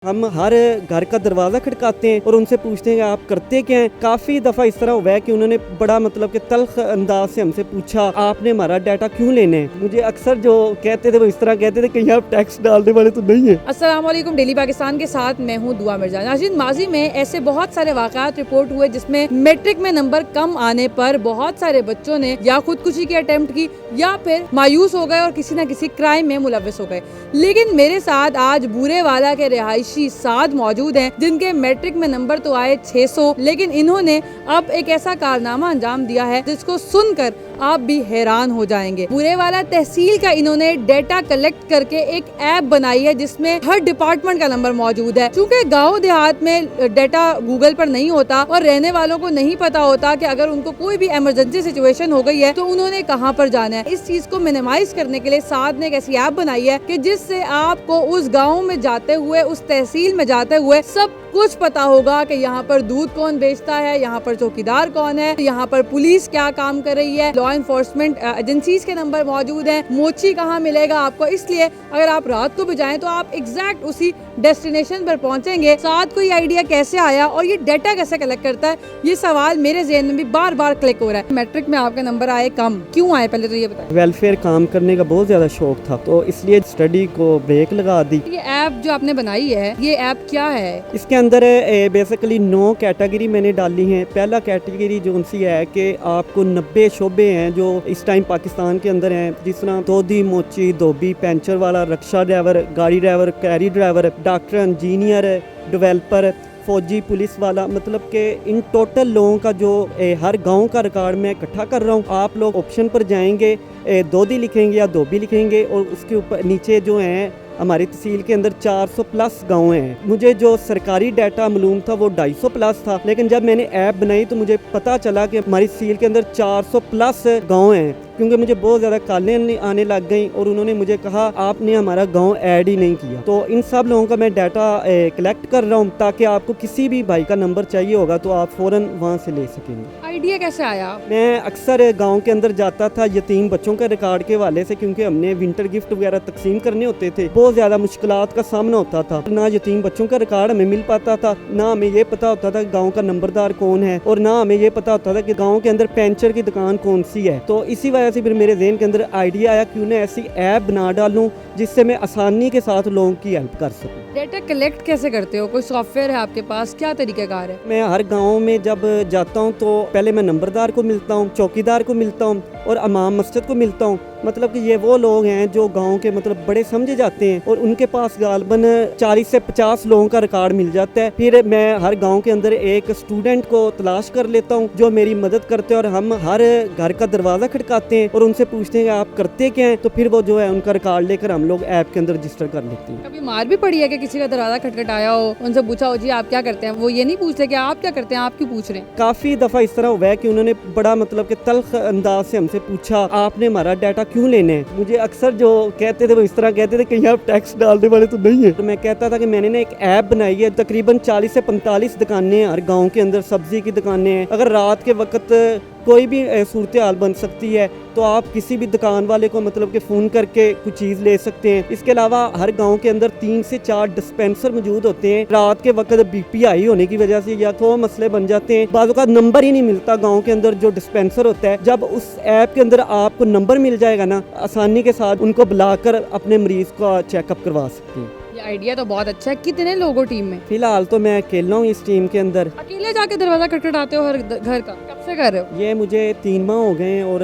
हम हर घर का दरवाज़ा खटकाते हैं और उनसे पूछते हैं कि आप करते क्या हैं। काफ़ी दफ़ा इस तरह हुआ है कि उन्होंने बड़ा मतलब कि तल्ख अंदाज से हमसे पूछा आपने हमारा डाटा क्यों लेना है। मुझे अक्सर जो कहते थे वो इस तरह कहते थे कहीं आप टैक्स डालने वाले तो नहीं है। अस्सलाम वालेकुम, डेली पाकिस्तान के साथ मैं हूं दुआ मिर्जा। नाज़रीन, माजी में ऐसे बहुत सारे वाक़यात रिपोर्ट हुए जिसमें मैट्रिक में नंबर कम आने पर बहुत सारे बच्चों ने या खुदकुशी की अटेम्प्ट की या फिर मायूस हो गए और किसी न किसी क्राइम में मुलव्वस हो गए। लेकिन मेरे साथ आज बूरे वाला के रिहायशी साद मौजूद हैं जिनके मैट्रिक में नंबर तो आए 600, लेकिन इन्होंने अब एक ऐसा कारनामा अंजाम दिया है जिसको सुनकर आप भी हैरान हो जाएंगे। बूरे वाला तहसील का इन्होंने डेटा कलेक्ट करके एक ऐप बनाई है जिसमें हर डिपार्टमेंट का नंबर मौजूद है। क्योंकि गांव देहात में डेटा गूगल पर नहीं होता और रहने वालों को नहीं पता होता कि अगर उनको कोई भी इमरजेंसी सिचुएशन हो गई है तो उन्होंने कहां पर जाना है। इस चीज को मिनिमाइज करने के लिए साथ ने एक ऐसी ऐप बनाई है कि जिससे आपको उस गाँव में जाते हुए, उस तहसील में जाते हुए सब कुछ पता होगा कि यहाँ पर दूध कौन बेचता है, यहाँ पर चौकीदार कौन है, यहाँ पर पुलिस क्या काम कर रही है, लॉ एनफोर्समेंट एजेंसीज के नंबर मौजूद हैं, मोची कहाँ मिलेगा आपको। इसलिए अगर आप रात को भी जाएं तो आप एग्जैक्ट उसी डेस्टिनेशन पर पहुंचेंगे। साथ को ये आइडिया कैसे आया और ये डाटा कैसे कलेक्ट करता है, ये सवाल मेरे ज़हन में भी बार बार क्लिक हो रहा है। मैट्रिक में आपके नंबर आए कम, क्यों आए पहले तो ये बताएं। वेलफेयर काम करने का बहुत ज़्यादा शौक था तो इसलिए स्टडी को ब्रेक लगा दी। ये ऐप जो आपने बनाई है, ये ऐप क्या है? इसके अंदर बेसिकली 9 कैटेगरी मैंने डाली हैं। पहला कैटेगरी जो उनसी है कि आपको 90 शोबे हैं जो इस टाइम पाकिस्तान के अंदर हैं, जिस तरह तोदी, मोची, धोबी, पेंचर वाला, रिक्शा ड्राइवर, गाड़ी driver, carry driver, doctor, engineer, developer, फौजी, पुलिस वाला, मतलब कि इन टोटल लोगों का जो हर गांव का रिकॉर्ड मैं इकट्ठा कर रहा हूँ। आप लोग ऑप्शन पर जाएंगे, दोदी लिखेंगे या धोबी लिखेंगे और उसके ऊपर नीचे जो हैं हमारी तहसील के अंदर 400 प्लस गाँव हैं। मुझे जो सरकारी डाटा मालूम था वो 250 प्लस था, लेकिन जब मैंने ऐप बनाई तो मुझे पता चला कि हमारी तहसील के अंदर 400 प्लस गाँव हैं। क्योंकि मुझे बहुत ज़्यादा कॉलें आने लग गई और उन्होंने मुझे कहा आपने हमारा गांव ऐड ही नहीं किया। तो इन सब लोगों का मैं डाटा कलेक्ट कर रहा हूं ताकि आपको किसी भी भाई का नंबर चाहिए होगा तो आप फ़ौरन वहां से ले सकेंगे। आइडिया कैसे आया? मैं अक्सर गांव के अंदर जाता था यतीम बच्चों के रिकॉर्ड के हवाले से, क्योंकि हमने विंटर गिफ्ट वगैरह तकसीम करने होते थे। बहुत ज़्यादा मुश्किलात का सामना होता था, ना यतीम बच्चों का रिकॉर्ड हमें मिल पाता था, ना हमें ये पता होता था कि गाँव का नंबरदार कौन है और ना हमें ये पता होता था कि गाँव के अंदर पेंचर की दुकान कौन सी है। तो इसी वजह से फिर मेरे ज़हन के अंदर आइडिया आया क्यों ना ऐसी ऐप बना डालूं जिससे मैं आसानी के साथ लोगों की हेल्प कर सकूं। डेटा कलेक्ट कैसे करते हो? कोई सॉफ्टवेयर है आपके पास? क्या तरीक़ाकार है? मैं हर गांव में जब जाता हूं तो पहले मैं नंबरदार को मिलता हूं, चौकीदार को मिलता हूं और इमाम मस्जिद को मिलता हूं। मतलब कि ये वो लोग हैं जो गांव के मतलब बड़े समझे जाते हैं और उनके पास गालबन 40 से 50 लोगों का रिकॉर्ड मिल जाता है। फिर मैं हर गांव के अंदर एक स्टूडेंट को तलाश कर लेता हूं जो मेरी मदद करते हैं और हम हर घर का दरवाज़ा खटकाते हैं और उनसे पूछते हैं कि आप करते क्या हैं। तो फिर वो जो है उनका रिकॉर्ड लेकर हम लोग ऐप के अंदर रजिस्टर कर लेते हैं। कभी मार भी पड़ी है कि किसी का दरवाज़ा खटखटाया हो, उनसे पूछा हो जी आप क्या करते हैं, वो ये नहीं पूछते कि आप क्या करते हैं, आप क्यों पूछ रहे हैं? काफ़ी दफ़ा इस तरह हुआ है कि उन्होंने बड़ा मतलब कि तल्ख अंदाज से हमसे पूछा आपने हमारा डाटा क्यों लेना है। मुझे अक्सर जो कहते थे वो इस तरह कहते थे कहीं आप टैक्स डालने वाले तो नहीं है। तो मैं कहता था कि मैंने ना एक ऐप बनाई है, तकरीबन 40 से 45 दुकानें हैं हर गाँव के अंदर, सब्जी की दुकानें हैं। अगर रात के वक्त कोई भी सूरत हाल बन सकती है तो आप किसी भी दुकान वाले को मतलब कि फ़ोन करके कुछ चीज़ ले सकते हैं। इसके अलावा हर गांव के अंदर 3 से 4 डिस्पेंसर मौजूद होते हैं। रात के वक्त बीपी हाई होने की वजह से या तो मसले बन जाते हैं, बाज़ों का नंबर ही नहीं मिलता गांव के अंदर जो डिस्पेंसर होता है। जब उस ऐप के अंदर आपको नंबर मिल जाएगा ना, आसानी के साथ उनको बुलाकर अपने मरीज़ का चेकअप करवा सकते हैं। ये आइडिया तो बहुत अच्छा है। कितने लोग हो टीम में? फिलहाल तो मैं अकेला हूँ इस टीम के अंदर। अकेले जाके दरवाज़ा खटखटाते हो हर घर का? कब से कर रहे हो? ये मुझे 3 माह हो गए और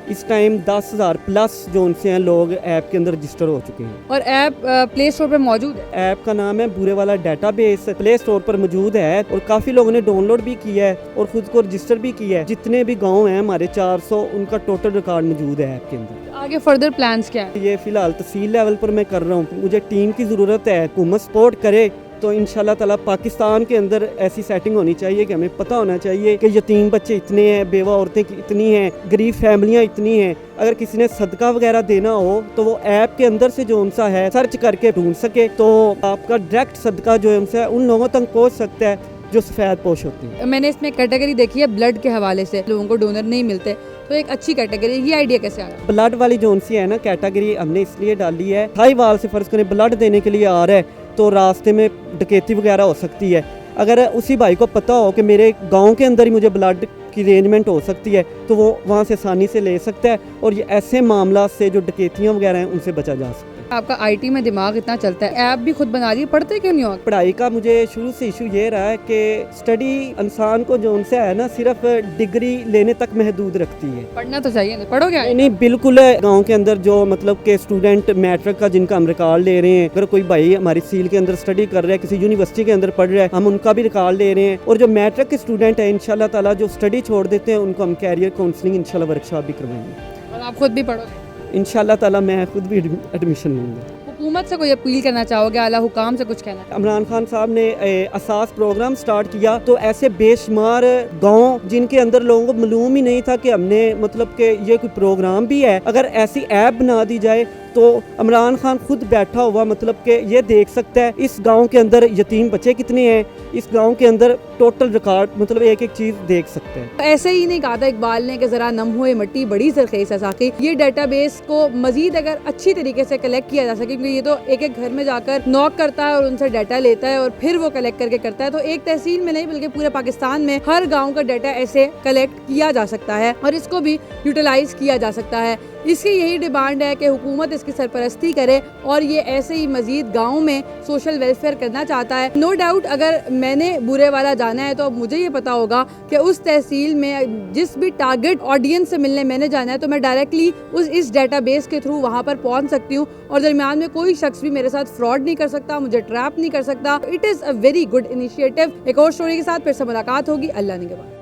इस टाइम 10,000 प्लस जो उनसे हैं लोग ऐप के अंदर रजिस्टर हो चुके हैं। और ऐप प्ले स्टोर पर मौजूद है? ऐप का नाम है बूरे वाला डेटाबेस, प्ले स्टोर पर मौजूद है और काफ़ी लोगों ने डाउनलोड भी किया है और खुद को रजिस्टर भी किया है। जितने भी गांव हैं हमारे 400, उनका टोटल रिकॉर्ड मौजूद है ऐप के अंदर। आगे फर्दर प्लान्स क्या है? ये फिलहाल तहसील लेवल पर मैं कर रहा हूँ। मुझे टीम की ज़रूरत है, हुकूमत सपोर्ट करे तो इंशाल्लाह ताला पाकिस्तान के अंदर ऐसी सेटिंग होनी चाहिए कि हमें पता होना चाहिए कि यतीम बच्चे इतने हैं, बेवा औरतें इतनी हैं, गरीब फैमिलियाँ इतनी हैं। अगर किसी ने सदका वगैरह देना हो तो वो ऐप के अंदर से जो उनसा है सर्च करके ढूंढ सके तो आपका डायरेक्ट सदका जो है उनसे उन लोगों तक पहुँच सकता है जो सफ़ेद पोश होती है। मैंने इसमें कैटेगरी देखी है ब्लड के हवाले से, लोगों को डोनर नहीं मिलते, तो एक अच्छी कैटेगरी। ये आइडिया कैसे आया? ब्लड वाली जो उनसी है ना कैटेगरी हमने इसलिए डाली है, थाई वाल से फर्ज करें ब्लड देने के लिए आ रहा है तो रास्ते में डकैती वगैरह हो सकती है। अगर उसी भाई को पता हो कि मेरे गांव के अंदर ही मुझे ब्लड की अरेंजमेंट हो सकती है तो वो वहाँ से आसानी से ले सकता है, और ये ऐसे मामला से जो डकैतियाँ वगैरह हैं उनसे बचा जा सकता है। आपका आईटी में दिमाग इतना चलता है, ऐप भी खुद बना रही है, पढ़ते क्यों नहीं हो? पढ़ाई का मुझे शुरू से इशू ये रहा है कि स्टडी इंसान को जो उनसे है ना सिर्फ डिग्री लेने तक महदूद रखती है। पढ़ना तो चाहिए ना, पढ़ोगे? नहीं बिल्कुल है। गांव के अंदर जो मतलब के स्टूडेंट मैट्रिक का जिनका हम रिकॉर्ड ले रहे हैं, अगर कोई भाई हमारी सील के अंदर स्टडी कर रहा है, किसी यूनिवर्सिटी के अंदर पढ़ रहा है, हम उनका भी रिकॉर्ड ले रहे हैं। और जो मैट्रिक के स्टूडेंट है इंशाल्लाह ताला जो स्टडी छोड़ देते हैं उनको हम कैरियर काउंसलिंग इंशाल्लाह वर्कशॉप भी करवाएंगे। और आप खुद भी पढ़ोगे? इंशाल्लाह ताला मैं खुद भी एडमिशन लूँगा। हुकूमत से कोई अपील करना चाहोगे, आला हुकाम से कुछ कहना? इमरान खान साहब ने असास प्रोग्राम स्टार्ट किया तो ऐसे बेशुमार गांव जिनके अंदर लोगों को मालूम ही नहीं था कि हमने मतलब कि ये कोई प्रोग्राम भी है, अगर ऐसी ऐप बना दी जाए तो इमरान खान खुद बैठा हुआ मतलब कि ये देख सकता है इस गांव के अंदर यतीम बच्चे कितने हैं, इस गांव के अंदर टोटल रिकॉर्ड मतलब एक एक चीज़ देख सकते हैं। ऐसे ही नहीं कहा था इकबाल ने कि ज़रा नम हुए मिट्टी बड़ी सरखेज़ है साकी। ये डेटाबेस को मजीद अगर अच्छी तरीके से कलेक्ट किया जा सके, क्योंकि ये तो एक एक घर में जाकर नॉक करता है और उनसे डाटा लेता है और फिर वो कलेक्ट करके करता है, तो एक तहसील में नहीं बल्कि पूरे पाकिस्तान में हर गाँव का डाटा ऐसे कलेक्ट किया जा सकता है और इसको भी यूटिलाइज किया जा सकता है। इसकी यही डिमांड है कि हुकूमत इसकी सरपरस्ती करे और ये ऐसे ही मजीद गाँव में सोशल वेलफेयर करना चाहता है। नो डाउट अगर मैंने बुरे वाला जाना है तो अब मुझे ये पता होगा कि उस तहसील में जिस भी टारगेट ऑडियंस से मिलने मैंने जाना है तो मैं डायरेक्टली इस डेटाबेस के थ्रू वहाँ पर पहुँच सकती हूँ और दरमियान में कोई शख्स भी मेरे साथ फ्रॉड नहीं कर सकता, मुझे ट्रैप नहीं कर सकता। It is a very good initiative. एक और स्टोरी के साथ फिर से मुलाकात होगी। अल्लाह ने के बाद।